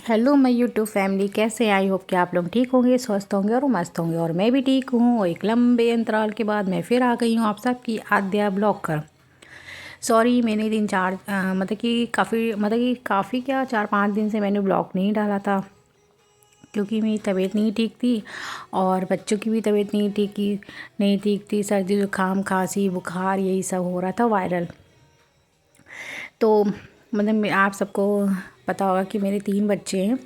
Hello my YouTube family, कैसे? I hope कि आप लोग ठीक होंगे, स्वस्थ होंगे और मस्त होंगे। और मैं भी ठीक हूँ। और एक लंबे अंतराल के बाद मैं फिर आ गई हूँ आप सबकी आद्या ब्लॉग कर। सॉरी, मैंने काफ़ी क्या 4-5 दिन से मैंने ब्लॉग नहीं डाला था, क्योंकि मेरी तबीयत नहीं ठीक थी और बच्चों की भी तबीयत नहीं ठीक थी। सर्दी जुकाम खांसी बुखार यही सब हो रहा था वायरल। तो आप सबको पता होगा कि मेरे 3 बच्चे हैं।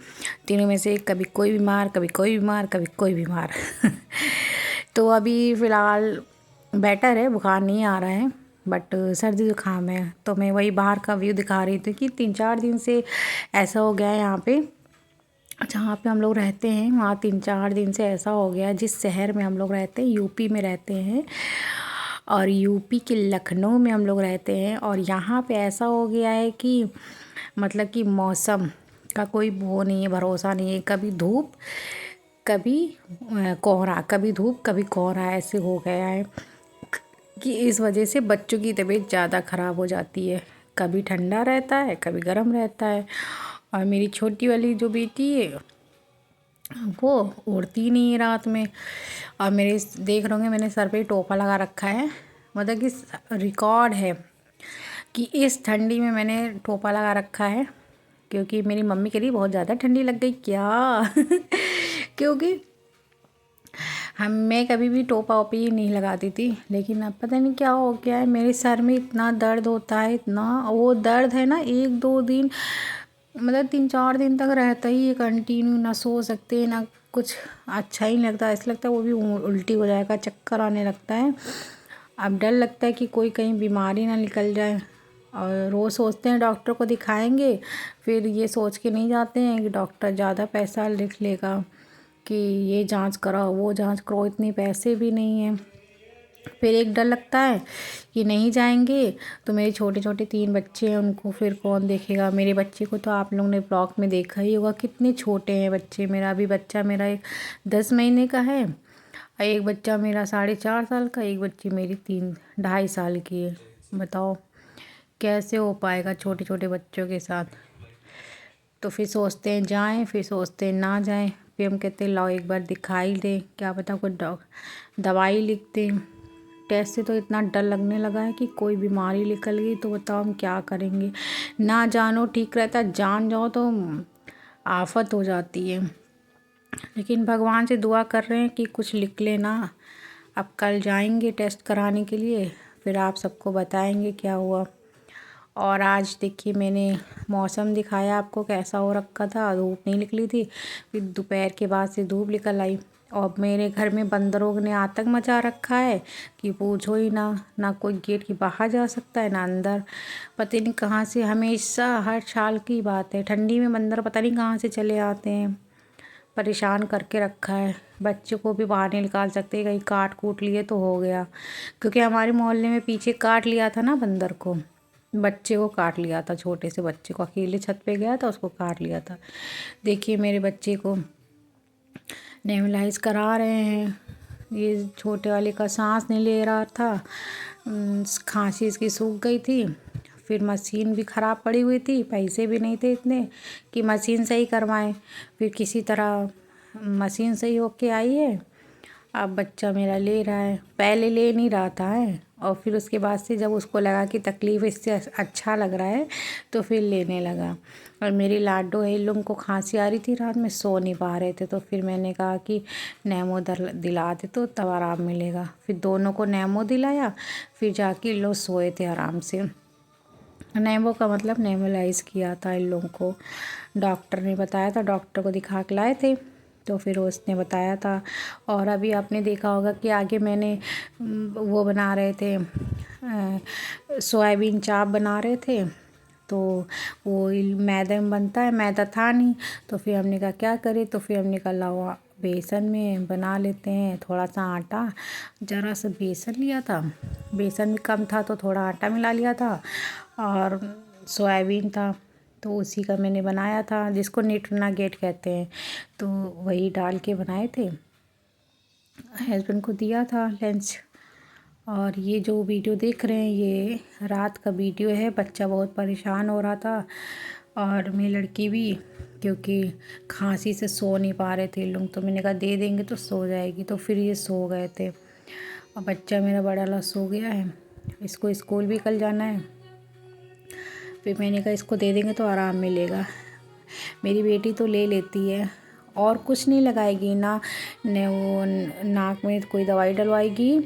तीनों में से कभी कोई बीमार, कभी कोई बीमार, कभी कोई बीमार। तो अभी फ़िलहाल बेटर है, बुखार नहीं आ रहा है, बट सर्दी जुकाम है। तो मैं वही बाहर का व्यू दिखा रही थी कि 3-4 दिन से ऐसा हो गया है यहाँ पे जहाँ पे हम लोग रहते हैं। वहाँ 3-4 दिन से ऐसा हो गया, जिस शहर में हम लोग रहते हैं, यूपी में रहते हैं, और यूपी के लखनऊ में हम लोग रहते हैं। और यहाँ पे ऐसा हो गया है कि कि मौसम का कोई वो नहीं है, भरोसा नहीं है। कभी धूप, कभी कोहरा, कभी धूप, कभी कोहरा, ऐसे हो गया है कि इस वजह से बच्चों की तबीयत ज़्यादा ख़राब हो जाती है। कभी ठंडा रहता है, कभी गर्म रहता है। और मेरी छोटी वाली जो बेटी है वो उड़ती नहीं है रात में। और मेरे देख रहे होंगे, मैंने सर पे टोपा लगा रखा है। कि रिकॉर्ड है कि इस ठंडी में मैंने टोपा लगा रखा है, क्योंकि मेरी मम्मी के लिए बहुत ज़्यादा ठंडी लग गई क्या। क्योंकि मैं कभी भी टोपा ओपी नहीं लगाती थी, लेकिन अब पता नहीं क्या हो गया है, मेरे सर में इतना दर्द होता है, इतना वो दर्द है ना, 1-2 दिन 3-4 दिन तक रहता ही है कंटिन्यू। ना सो सकते, ना कुछ अच्छा ही नहीं लगता। ऐसा लगता है वो भी उल्टी हो जाएगा, चक्कर आने लगता है। अब डर लगता है कि कोई कहीं बीमारी ना निकल जाए। और रोज़ सोचते हैं डॉक्टर को दिखाएंगे, फिर ये सोच के नहीं जाते हैं कि डॉक्टर ज़्यादा पैसा लिख लेगा कि ये जांच कराओ वो जांच कराओ, इतने पैसे भी नहीं हैं। फिर एक डर लगता है कि नहीं जाएंगे तो मेरे छोटे छोटे 3 बच्चे हैं, उनको फिर कौन देखेगा। मेरे बच्चे को तो आप लोगों ने ब्लॉग में देखा ही होगा, कितने छोटे हैं बच्चे। मेरा एक 10 महीने का है, और एक बच्चा मेरा 4.5 साल का, एक बच्ची मेरी 3-2.5 साल की है। बताओ कैसे हो पाएगा छोटे छोटे बच्चों के साथ। तो फिर सोचते हैं जाएं, फिर सोचते हैं ना जाएं, फिर हम कहते हैं लाओ एक बार दिखाई दे, क्या पता कोई दवाई लिख दें। टेस्ट से तो इतना डर लगने लगा है कि कोई बीमारी निकल गई तो बताओ हम क्या करेंगे। ना जानो ठीक रहता, जान जाओ तो आफत हो जाती है। लेकिन भगवान से दुआ कर रहे हैं कि कुछ लिख लेना। अब कल जाएंगे टेस्ट कराने के लिए, फिर आप सबको बताएंगे क्या हुआ। और आज देखिए, मैंने मौसम दिखाया आपको कैसा हो रखा था, धूप नहीं निकली थी, फिर दोपहर के बाद से धूप निकल आई। और मेरे घर में बंदरों ने आतंक मचा रखा है कि पूछो ही ना। ना कोई गेट के बाहर जा सकता है ना अंदर। पता नहीं कहाँ से, हमेशा हर साल की बात है, ठंडी में बंदर पता नहीं कहाँ से चले आते हैं। परेशान करके रखा है। बच्चों को भी बाहर नहीं निकाल सकते, कहीं काट कूट लिए तो हो गया। क्योंकि हमारे मोहल्ले में पीछे काट लिया था ना बंदर को, बच्चे को काट लिया था, छोटे से बच्चे को, अकेले छत पे गया था, उसको काट लिया था। देखिए मेरे बच्चे को नेबुलाइज करा रहे हैं। ये छोटे वाले का सांस नहीं ले रहा था, खांसी इसकी सूख गई थी। फिर मशीन भी ख़राब पड़ी हुई थी, पैसे भी नहीं थे इतने कि मशीन सही करवाएं। फिर किसी तरह मशीन सही होके आई है। अब बच्चा मेरा ले रहा है, पहले ले नहीं रहा था है, और फिर उसके बाद से जब उसको लगा कि तकलीफ़ इससे अच्छा लग रहा है तो फिर लेने लगा। और मेरी लाडो है, इन लोगों को खांसी आ रही थी, रात में सो नहीं पा रहे थे, तो फिर मैंने कहा कि नेमो दिला दे तो तब आराम मिलेगा। फिर दोनों को नेमो दिलाया, फिर जाके लोग सोए थे आराम से। नेमो का मतलब नेबुलाइज किया था इन लोगों को, डॉक्टर ने बताया था, डॉक्टर को दिखा के लाए थे, तो फिर उसने बताया था। और अभी आपने देखा होगा कि आगे मैंने वो बना रहे थे, सोयाबीन चाप बना रहे थे। तो वो मैदे में बनता है, मैदा था नहीं, तो फिर हमने कहा क्या करें, तो फिर हमने कहा लाओ बेसन में बना लेते हैं। थोड़ा सा आटा, ज़रा सा बेसन लिया था, बेसन भी कम था तो थोड़ा आटा मिला लिया था, और सोयाबीन था तो उसी का मैंने बनाया था, जिसको न्यूट्रेला गेट कहते हैं। तो वही डाल के बनाए थे, हस्बैंड को दिया था लंच। और ये जो वीडियो देख रहे हैं ये रात का वीडियो है। बच्चा बहुत परेशान हो रहा था, और मेरी लड़की भी, क्योंकि खांसी से सो नहीं पा रहे थे लोग, तो मैंने कहा दे देंगे तो सो जाएगी, तो फिर ये सो गए थे। और बच्चा मेरा बड़ा वाला सो गया है, इसको स्कूल भी कल जाना है। फिर मैंने कहा इसको दे देंगे तो आराम मिलेगा। मेरी बेटी तो ले लेती है और कुछ नहीं लगाएगी, ना ने वो नाक में कोई दवाई डलवाएगी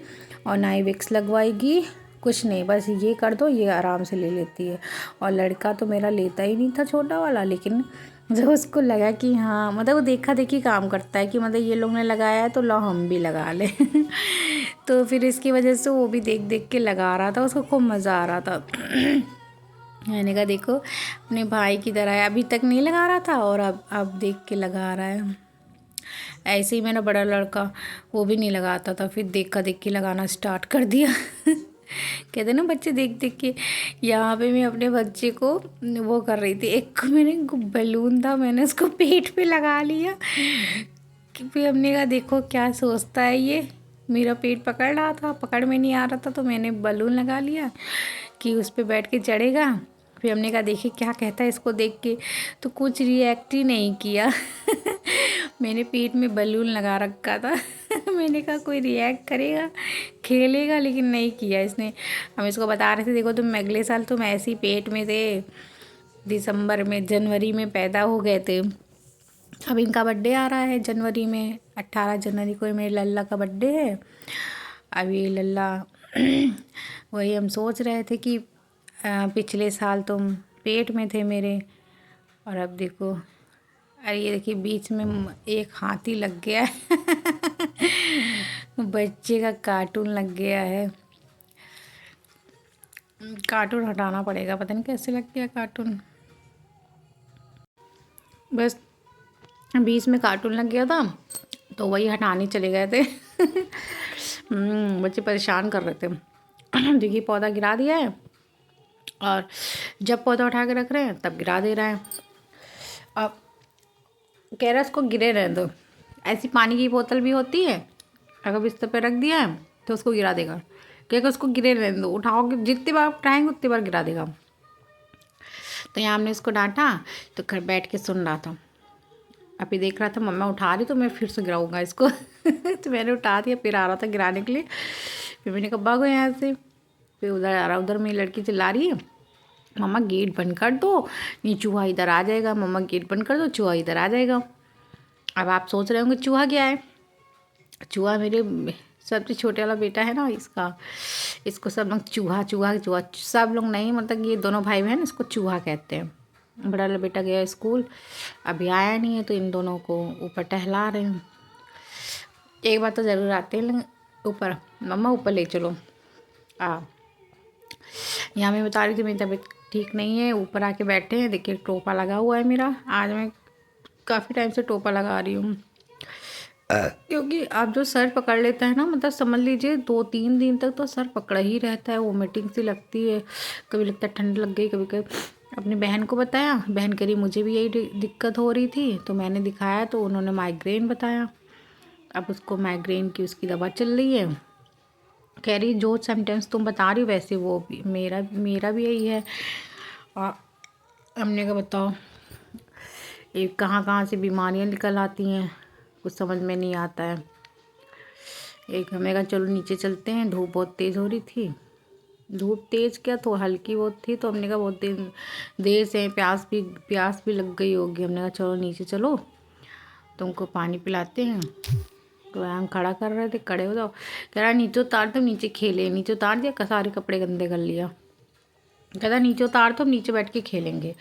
और ना ही विक्स लगवाएगी, कुछ नहीं, बस ये कर दो, ये आराम से ले लेती है। और लड़का तो मेरा लेता ही नहीं था छोटा वाला, लेकिन जब उसको लगा कि हाँ, मतलब वो देखा देखी काम करता है कि मतलब ये लोग ने लगाया है तो लो हम भी लगा लें तो फिर इसकी वजह से वो भी देख देख के लगा रहा था, उसको खूब मज़ा आ रहा था मैंने कहा देखो अपने भाई की तरह है, अभी तक नहीं लगा रहा था और अब देख के लगा रहा है। ऐसे ही मेरा बड़ा लड़का, वो भी नहीं लगाता था, फिर देखा देख के लगाना स्टार्ट कर दिया कहते ना बच्चे देख देख के। यहाँ पे मैं अपने बच्चे को वो कर रही थी, एक मैंने बैलून था, मैंने उसको पेट पे लगा लिया कि फिर हमने कहा देखो क्या सोचता है ये, मेरा पेट पकड़ रहा था, पकड़ में नहीं आ रहा था, तो मैंने बलून लगा लिया कि उस पर बैठ के चढ़ेगा। फिर हमने कहा देखिए क्या कहता है इसको देख के, तो कुछ रिएक्ट ही नहीं किया मैंने पेट में बलून लगा रखा था मैंने कहा कोई रिएक्ट करेगा, खेलेगा, लेकिन नहीं किया इसने। हम इसको बता रहे थे देखो तुम अगले साल तुम ऐसे ही पेट में थे, दिसंबर में जनवरी में पैदा हो गए थे। अब इनका बर्थडे आ रहा है जनवरी में, 18 जनवरी को मेरे लल्ला का बर्थडे है। अब ये लल्ला वही हम सोच रहे थे कि पिछले साल तुम पेट में थे मेरे, और अब देखो, अरे ये देखिए बीच में एक हाथी लग गया है बच्चे का कार्टून लग गया है, कार्टून हटाना पड़ेगा, पता नहीं कैसे लग गया कार्टून, बस बीच में कार्टून लग गया था तो वही हटाने चले गए थे बच्चे परेशान कर रहे थे देखिए पौधा गिरा दिया है, और जब पौधा उठा के रख रहे हैं तब गिरा दे रहा है। अब कह रहा है उसको गिरे रहने दो, ऐसी पानी की बोतल भी होती है, अगर बिस्तर पे रख दिया है तो उसको गिरा देगा, कहेगा उसको गिरे रहने दो, उठाओगे जितनी बार उठाएंगे उतनी बार गिरा देगा। तो यहाँ हमने इसको डांटा तो घर बैठ के सुन रहा था, अभी देख रहा था मम्मा उठा रही तो मैं फिर से गिराऊंगा इसको तो मैंने उठा दिया, फिर आ रहा था गिराने के लिए, फिर मैंने कहा भागो यहाँ से, फिर उधर आ रहा, उधर मेरी लड़की चिल्ला रही है मम्मा गेट बंद कर दो, नहीं चूहा इधर आ जाएगा, मम्मा गेट बंद कर दो चूहा इधर आ जाएगा। अब आप सोच रहे होंगे चूहा क्या है, चूहा मेरे सबसे छोटे वाला बेटा है ना, इसको सब लोग चूहा चूहा चूहा, सब लोग नहीं, मतलब ये दोनों भाई बहन इसको चूहा कहते हैं। बड़ा वाला बेटा गया स्कूल, अभी आया नहीं है, तो इन दोनों को ऊपर टहला रहे हैं। एक बार तो ज़रूर आते हैं ऊपर, मम्मा ऊपर ले चलो। यहाँ मैं बता रही थी मेरी तबीयत ठीक नहीं है, ऊपर आके बैठे हैं, देखिए टोपा लगा हुआ है मेरा, आज मैं काफ़ी टाइम से टोपा लगा रही हूँ क्योंकि आप जो सर पकड़ लेता है ना, मतलब समझ लीजिए 2-3 दिन तक तो सर पकड़ा ही रहता है, वोमिटिंग सी लगती है, कभी लगता है ठंड लग गई, कभी कभी। अपनी बहन को बताया, बहन कह रही मुझे भी यही दिक्कत हो रही थी, तो मैंने दिखाया तो उन्होंने माइग्रेन बताया, अब उसको माइग्रेन की उसकी दवा चल रही है। कह रही जो सिम्टम्स तुम बता रही हो वैसे वो भी मेरा भी यही है। और हमने कहा बताओ ये कहाँ कहाँ से बीमारियाँ निकल आती हैं, कुछ समझ में नहीं आता है। एक हमें कहा चलो नीचे चलते हैं, धूप बहुत तेज़ हो रही थी, धूप तेज़ क्या तो हल्की बहुत थी, तो हमने कहा बहुत देर से प्यास भी लग गई होगी, हमने कहा चलो नीचे चलो तुमको पानी पिलाते हैं। तो हम खड़ा कर रहे थे, खड़े हो जाओ, कह रहा नीचे उतार, तो नीचे खेले, नीचे उतार दिया, सारे कपड़े गंदे कर लिया, कहता नीचे उतार तो हम नीचे बैठ के खेलेंगे,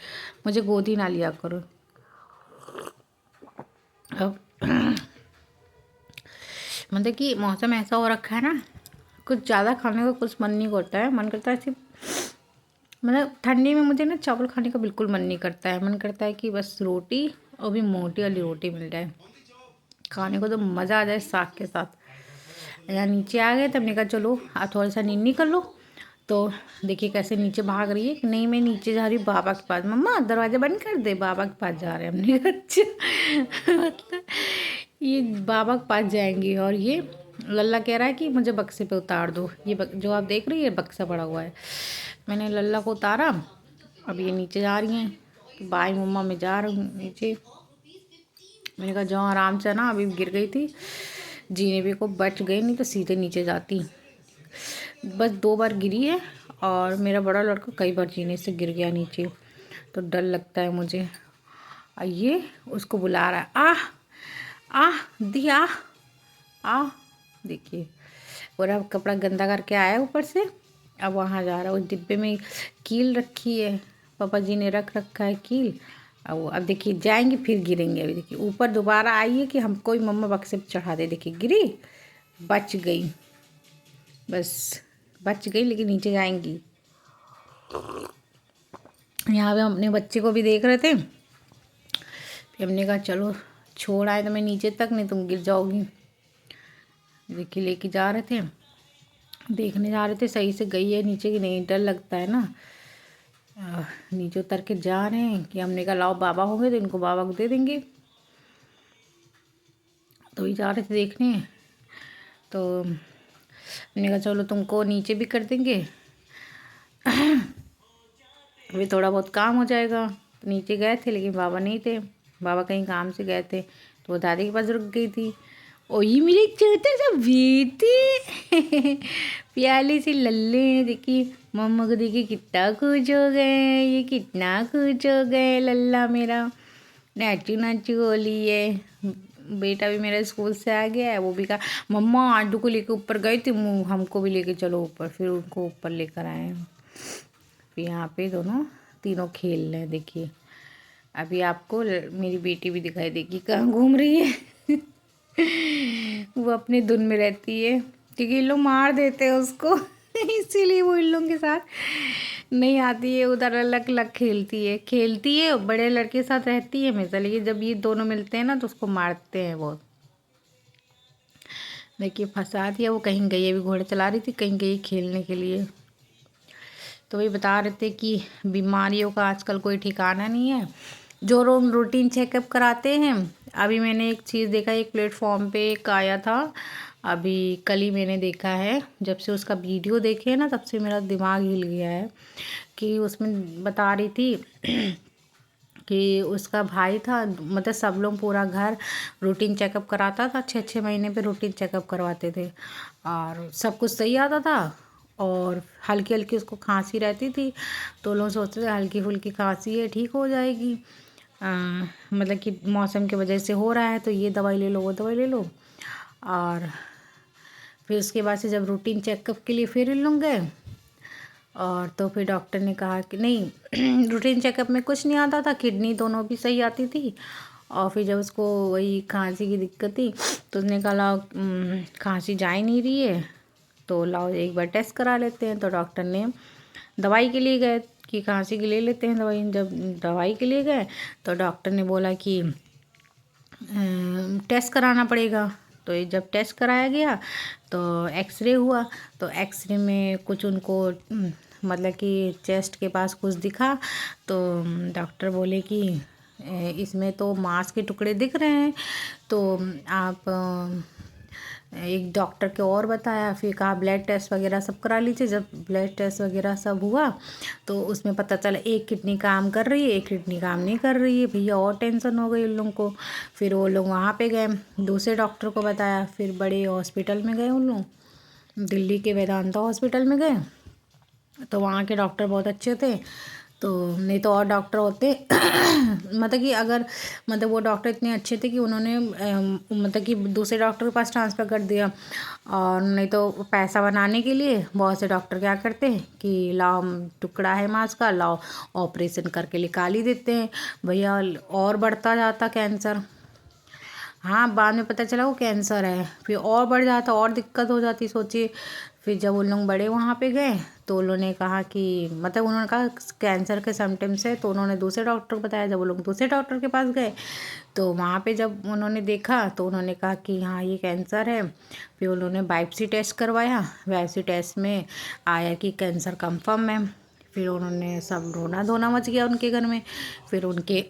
मुझे गोदी ना लिया करो। अब मतलब कि मौसम ऐसा हो रखा है ना, कुछ ज़्यादा खाने का कुछ मन नहीं करता है, मन करता है सिर्फ, मतलब ठंडी में मुझे ना चावल खाने का बिल्कुल मन नहीं करता है, मन करता है कि बस रोटी, और भी मोटी वाली रोटी मिल जाए खाने को तो मज़ा आ जाए साग के साथ। यहाँ नीचे आ गए, तब हमने कहा चलो आप थोड़ा सा नींद कर लो, तो देखिए कैसे नीचे भाग रही है कि नहीं मैं नीचे जा रही हूँ बाबा के पास, मम्मा दरवाज़ा बंद कर दे, बाबा के पास जा रहे हैं। हमने कहा अच्छा मतलब ये बाबा के पास जाएंगी, और ये लल्ला कह रहा है कि मुझे बक्से पे उतार दो, ये जो आप देख रही है बक्सा पड़ा हुआ है, मैंने लल्ला को उतारा, अब ये नीचे जा रही हैं, कि बाय मम्मा मैं जा रही हूँ नीचे। मैंने कहा जाओ आराम से ना, अभी गिर गई थी जीने भी को, बच गई नहीं तो सीधे नीचे जाती। बस 2 बार गिरी है और मेरा बड़ा लड़का कई बार जीने से गिर गया नीचे, तो डर लगता है मुझे। ये उसको बुला रहा है, दिया आ। देखिए पूरा कपड़ा गंदा करके आया ऊपर से, अब वहाँ जा रहा है। उस डिब्बे में कील रखी है, पापा जी ने रख रखा है कील। अब देखिए जाएंगे फिर गिरेंगे। अभी देखिए ऊपर दोबारा आई है कि हमको ही मम्मा बक्से पे चढ़ा दे। देखिए गिरी, बच गई, बस बच गई, लेकिन नीचे जाएंगी। यहाँ पे हम अपने बच्चे को भी देख रहे थे, फिर हमने कहा चलो छोड़ आए तो मैं नीचे तक, नहीं तुम गिर जाओगी। देखिए लेके जा रहे थे, देखने जा रहे थे सही से गई है नीचे कि नहीं, डर लगता है ना। नीचे उतर के जा रहे हैं कि हमने कहा लाओ बाबा होंगे तो इनको बाबा को दे देंगे, तो ही जा रहे थे देखने। तो हमने कहा चलो तुमको नीचे भी कर देंगे, अभी थोड़ा बहुत काम हो जाएगा। तो नीचे गए थे लेकिन बाबा नहीं थे, बाबा कहीं काम से गए थे, तो वो दादी के पास रुक गई थी। ओ ये मेरे छोटा सा बेटी प्याली सी लल्ले हैं। देखिए मम्मा को देखिए कितना खुश हो गए, ये कितना खुश हो गए लल्ला मेरा, नाचू नाचू होली है। बेटा भी मेरा स्कूल से आ गया है, वो भी कहा मम्मा आडू को लेके ऊपर गए थे, हमको भी लेके चलो ऊपर, फिर उनको ऊपर लेकर आए। फिर यहाँ पे दोनों तीनों खेल रहे हैं। देखिए अभी आपको मेरी बेटी भी दिखाई देगी कहाँ घूम रही है वो अपने धुन में रहती है, क्योंकि ये लोग मार देते हैं उसको इसीलिए वो इन लोगों के साथ नहीं आती है। उधर अलग अलग खेलती है बड़े लड़के के साथ रहती है हमेशा, लेकिन जब ये दोनों मिलते हैं ना तो उसको मारते हैं बहुत। देखिए फंसा दिया, वो कहीं गई, अभी घोड़े चला रही थी, कहीं गई खेलने के लिए। तो वही बता रहे थे कि बीमारियों का आजकल कोई ठिकाना नहीं है, जो लोग रूटीन चेकअप कराते हैं। अभी मैंने एक चीज़ देखा, एक प्लेटफॉर्म पे एक आया था, अभी कल ही मैंने देखा है, जब से उसका वीडियो देखे है ना तब से मेरा दिमाग हिल गया है। कि उसमें बता रही थी कि उसका भाई था, मतलब सब लोग पूरा घर रूटीन चेकअप कराता था, 6-6 महीने पे रूटीन चेकअप करवाते थे और सब कुछ सही आता था। और हल्की हल्की उसको खांसी रहती थी, तो लोग सोचते थे हल्की फुल्की खांसी है ठीक हो जाएगी, मतलब कि मौसम की वजह से हो रहा है तो ये दवाई ले लो वो दवाई ले लो। और फिर उसके बाद से जब रूटीन चेकअप के लिए फिर इन लोग गए, और तो फिर डॉक्टर ने कहा कि नहीं रूटीन चेकअप में कुछ नहीं आता था, किडनी दोनों भी सही आती थी। और फिर जब उसको वही खांसी की दिक्कत थी तो उसने कहा लाओ खांसी जा ही नहीं रही है तो लाओ एक बार टेस्ट करा लेते हैं। तो डॉक्टर ने दवाई के लिए गए कि खांसी की ले लेते हैं दवाई। जब दवाई के लिए गए तो डॉक्टर ने बोला कि टेस्ट कराना पड़ेगा। तो ये जब टेस्ट कराया गया तो एक्सरे हुआ, तो एक्सरे में कुछ उनको मतलब कि चेस्ट के पास कुछ दिखा, तो डॉक्टर बोले कि इसमें तो मांस के टुकड़े दिख रहे हैं, तो आप एक डॉक्टर के और बताया, फिर कहा ब्लड टेस्ट वगैरह सब करा लीजिए। जब ब्लड टेस्ट वगैरह सब हुआ तो उसमें पता चला एक किडनी काम कर रही है, एक किडनी काम नहीं कर रही है। भैया और टेंशन हो गई उन लोगों को। फिर वो लोग वहाँ पे गए, दूसरे डॉक्टर को बताया, फिर बड़े हॉस्पिटल में गए उन लोग, दिल्ली के वेदांता हॉस्पिटल में गए। तो वहाँ के डॉक्टर बहुत अच्छे थे, तो नहीं तो और डॉक्टर होते मतलब कि अगर मतलब वो डॉक्टर इतने अच्छे थे कि उन्होंने मतलब कि दूसरे डॉक्टर के पास ट्रांसफ़र कर दिया। और नहीं तो पैसा बनाने के लिए बहुत से डॉक्टर क्या करते हैं कि लाओ टुकड़ा है मांस का, लाओ ऑपरेशन करके निकाल ही देते हैं। भैया और बढ़ता जाता कैंसर, हाँ बाद में पता चला वो कैंसर है, फिर और बढ़ जाता और दिक्कत हो जाती। सोचिए फिर जब उन लोग बड़े वहाँ पे गए तो उन्होंने कहा कि मतलब उन्होंने कहा कैंसर के सिम्टम्स है, तो उन्होंने दूसरे डॉक्टर को बताया। जब वो लोग दूसरे डॉक्टर के पास गए तो वहाँ पे जब उन्होंने देखा तो उन्होंने कहा कि हाँ ये कैंसर है। फिर उन्होंने बायोप्सी टेस्ट करवाया, बायोप्सी टेस्ट में आया कि कैंसर कन्फर्म है। फिर उन्होंने सब रोना धोना मच गया उनके घर में। फिर उनके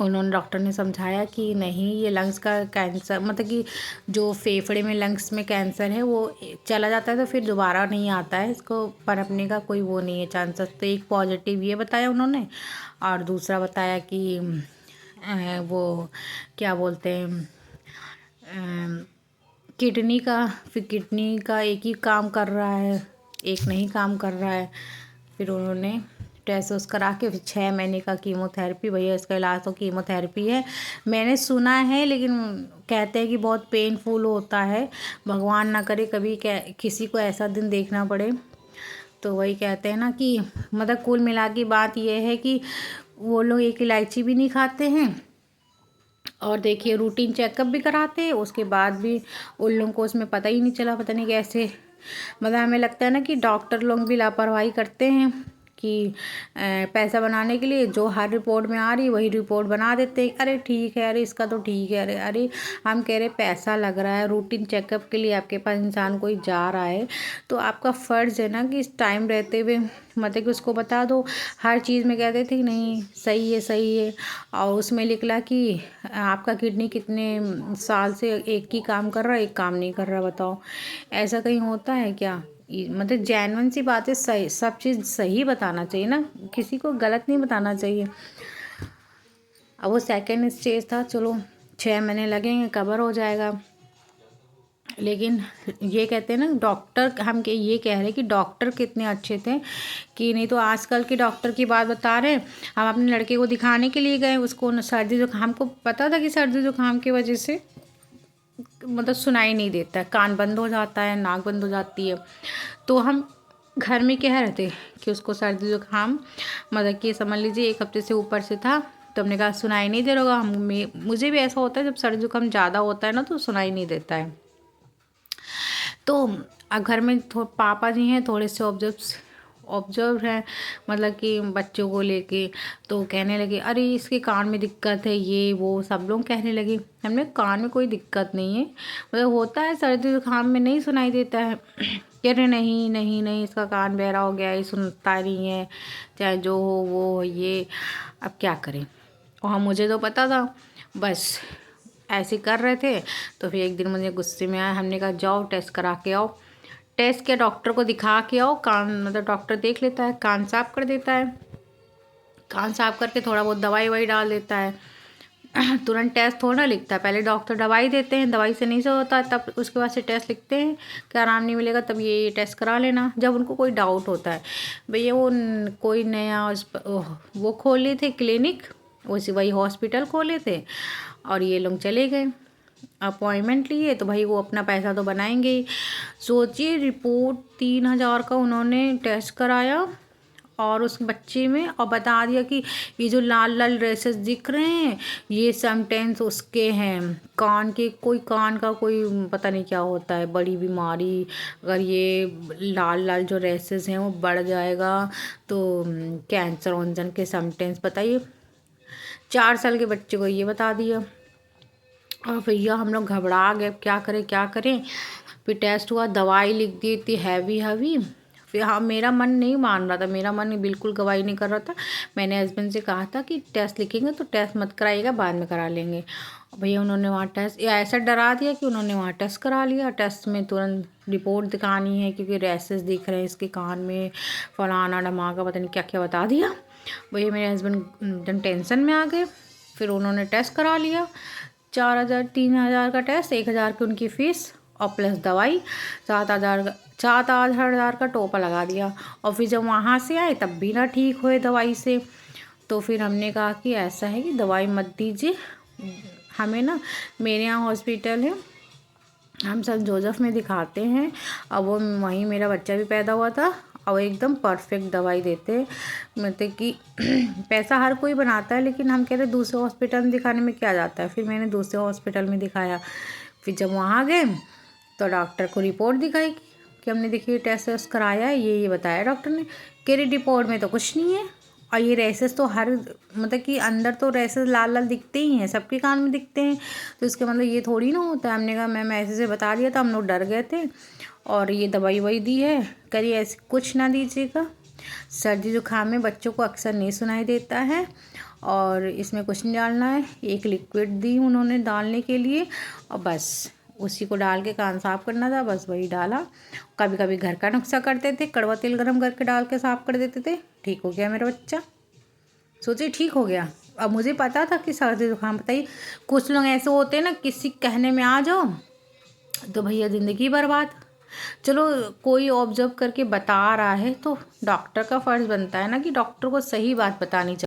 उन्होंने डॉक्टर ने समझाया कि नहीं, ये लंग्स का कैंसर, मतलब कि जो फेफड़े में लंग्स में कैंसर है वो चला जाता है तो फिर दोबारा नहीं आता है, इसको पनपने का कोई वो नहीं है चांसेस। तो एक पॉजिटिव ये बताया उन्होंने, और दूसरा बताया कि वो क्या बोलते हैं, किडनी का, फिर किडनी का एक ही काम कर रहा है, एक नहीं काम कर रहा है। फिर उन्होंने टेस्ट उस करा के फिर 6 महीने का कीमोथेरेपी, भैया इसका इलाज तो कीमोथेरेपी है। मैंने सुना है, लेकिन कहते हैं कि बहुत पेनफुल होता है, भगवान ना करे कभी किसी को ऐसा दिन देखना पड़े। तो वही कहते हैं ना कि मतलब कुल मिला के बात यह है कि वो लोग एक इलायची भी नहीं खाते हैं, और देखिए रूटीन चेकअप भी कराते हैं, उसके बाद भी उन लोगों को उसमें पता ही नहीं चला, पता नहीं कैसे। मतलब हमें लगता है ना कि डॉक्टर लोग भी लापरवाही करते हैं कि पैसा बनाने के लिए जो हर रिपोर्ट में आ रही वही रिपोर्ट बना देते हैं। अरे ठीक है, अरे इसका तो ठीक है, अरे अरे हम कह रहे पैसा लग रहा है, रूटीन चेकअप के लिए आपके पास इंसान कोई जा रहा है, तो आपका फ़र्ज़ है ना कि इस टाइम रहते हुए मतलब कि उसको बता दो। हर चीज़ में कहते थे कि नहीं सही है सही है, और उसमें लिखला कि आपका किडनी कितने साल से एक ही काम कर रहा है, एक काम नहीं कर रहा। बताओ ऐसा कहीं होता है क्या? मतलब जेन्युइन सी बातें, सही सब चीज़ सही बताना चाहिए ना, किसी को गलत नहीं बताना चाहिए। अब वो सेकंड स्टेज था, चलो 6 महीने लगेंगे, कवर हो जाएगा। लेकिन ये कहते हैं ना डॉक्टर, हम ये कह रहे हैं कि डॉक्टर कितने अच्छे थे कि नहीं तो आजकल के डॉक्टर की बात बता रहे हैं। हम अपने लड़के को दिखाने के लिए गए, उसको सर्दी जुकाम, हमको पता था कि सर्दी जुकाम की वजह से मतलब सुनाई नहीं देता है, कान बंद हो जाता है, नाक बंद हो जाती है। तो हम घर में कह रहे थे कि उसको सर्दी जुकाम, मतलब कि समझ लीजिए 1 हफ्ते से ऊपर से था। तो हमने कहा सुनाई नहीं दे रहा होगा, मुझे भी ऐसा होता है जब सर्दी जुकाम ज़्यादा होता है ना तो सुनाई नहीं देता है। तो अब घर में पापा जी हैं थोड़े से ऑब्जर्व हैं, मतलब कि बच्चों को लेके, तो कहने लगे अरे इसके कान में दिक्कत है, ये वो सब लोग कहने लगे। हमने कान में कोई दिक्कत नहीं है, मतलब होता है सर्दी जुकाम में नहीं सुनाई देता है। कह रहे नहीं नहीं नहीं, इसका कान बहरा हो गया है, सुनता नहीं है, चाहे जो हो वो हो ये। अब क्या करें, और मुझे तो पता था, बस ऐसे कर रहे थे। तो फिर एक दिन मुझे गुस्से में आया, हमने कहा जाओ टेस्ट करा के आओ। टेस्ट किया, डॉक्टर को दिखा के आओ, कान मतलब डॉक्टर देख लेता है, कान साफ कर देता है, कान साफ करके थोड़ा बहुत दवाई ववाई डाल देता है। तुरंत टेस्ट थोड़ा ना लिखता है, पहले डॉक्टर दवाई देते हैं, दवाई से नहीं से होता तब उसके बाद से टेस्ट लिखते हैं कि आराम नहीं मिलेगा तब ये टेस्ट करा लेना, जब उनको कोई डाउट होता है। भैया वो कोई नया वो खोले थे क्लिनिक, वही हॉस्पिटल खोले थे, और ये लोग चले गए, अपॉइंटमेंट लिए, तो भाई वो अपना पैसा तो बनाएंगे ही। सोचिए रिपोर्ट 3,000 का उन्होंने टेस्ट कराया और उस बच्चे में, और बता दिया कि ये जो लाल लाल रेसेस दिख रहे हैं ये समटाइम्स उसके हैं कान के, कोई कान का कोई पता नहीं क्या होता है, बड़ी बीमारी, अगर ये लाल लाल जो रेसेस हैं वो बढ़ जाएगा तो कैंसर वंजन के समटाइम्स। बताइए 4 साल के बच्चे को ये बता दिया, और भैया हम लोग घबरा गए, क्या करें क्या करें। फिर टेस्ट हुआ, दवाई लिख दी इतनी हैवी हैवी। फिर हाँ मेरा मन नहीं मान रहा था, मेरा मन बिल्कुल गवाही नहीं कर रहा था। मैंने हस्बैंड से कहा था कि टेस्ट लिखेंगे तो टेस्ट मत कराइएगा, बाद में करा लेंगे। भैया उन्होंने वहाँ टेस्ट ऐसा डरा दिया कि उन्होंने वहाँ टेस्ट करा लिया। टेस्ट में तुरंत रिपोर्ट दिखानी है क्योंकि रैसेस दिख रहे हैं इसके कान में, फलाना ढमाका पता नहीं क्या क्या बता दिया। भैया मेरे हस्बैंड एकदम टेंशन में आ गए। फिर उन्होंने टेस्ट करा लिया, 4,000 3,000 का टेस्ट, 1,000 की उनकी फ़ीस और प्लस दवाई, 7,000 का टोपा लगा दिया। और फिर जब वहाँ से आए तब भी ना ठीक हुए दवाई से। तो फिर हमने कहा कि ऐसा है कि दवाई मत दीजिए हमें ना, मेरे यहाँ हॉस्पिटल है, हम सेंट जोसेफ में दिखाते हैं, और वो वहीं मेरा बच्चा भी पैदा हुआ था, और एकदम परफेक्ट दवाई देते हैं। मतलब कि पैसा हर कोई बनाता है, लेकिन हम कह रहे दूसरे हॉस्पिटल में दिखाने में क्या जाता है। फिर मैंने दूसरे हॉस्पिटल में दिखाया। फिर जब वहाँ गए तो डॉक्टर को रिपोर्ट दिखाई कि हमने देखिए टेस्ट वेस्ट कराया है, ये बताया डॉक्टर ने। कह रही रिपोर्ट में तो कुछ नहीं है, और ये रेसेस तो हर मतलब कि अंदर तो रेसेस लाल लाल दिखते ही हैं, सबके कान में दिखते हैं, तो इसका मतलब ये थोड़ी ना होता है। हमने कहा मैम ऐसे से बता दिया था, हम लोग डर गए थे, और ये दवाई वही दी है, करिए ऐसे कुछ ना दीजिएगा। सर्दी जुकाम में बच्चों को अक्सर नहीं सुनाई देता है। और इसमें कुछ नहीं डालना है, एक लिक्विड दी उन्होंने डालने के लिए और बस उसी को डाल के कान साफ़ करना था, बस वही डाला। कभी कभी घर का नुस्खा करते थे, कड़वा तेल गरम करके डाल के साफ़ कर देते थे, ठीक हो गया मेरा बच्चा। सोचिए ठीक हो गया। अब मुझे पता था कि सर्दी जुकाम, बताइए कुछ लोग ऐसे होते हैं ना, किसी कहने में आ जाओ तो भैया ज़िंदगी बर्बाद। चलो कोई ऑब्जर्व करके बता रहा है तो डॉक्टर का फ़र्ज़ बनता है ना कि डॉक्टर को सही बात बतानी चाहिए।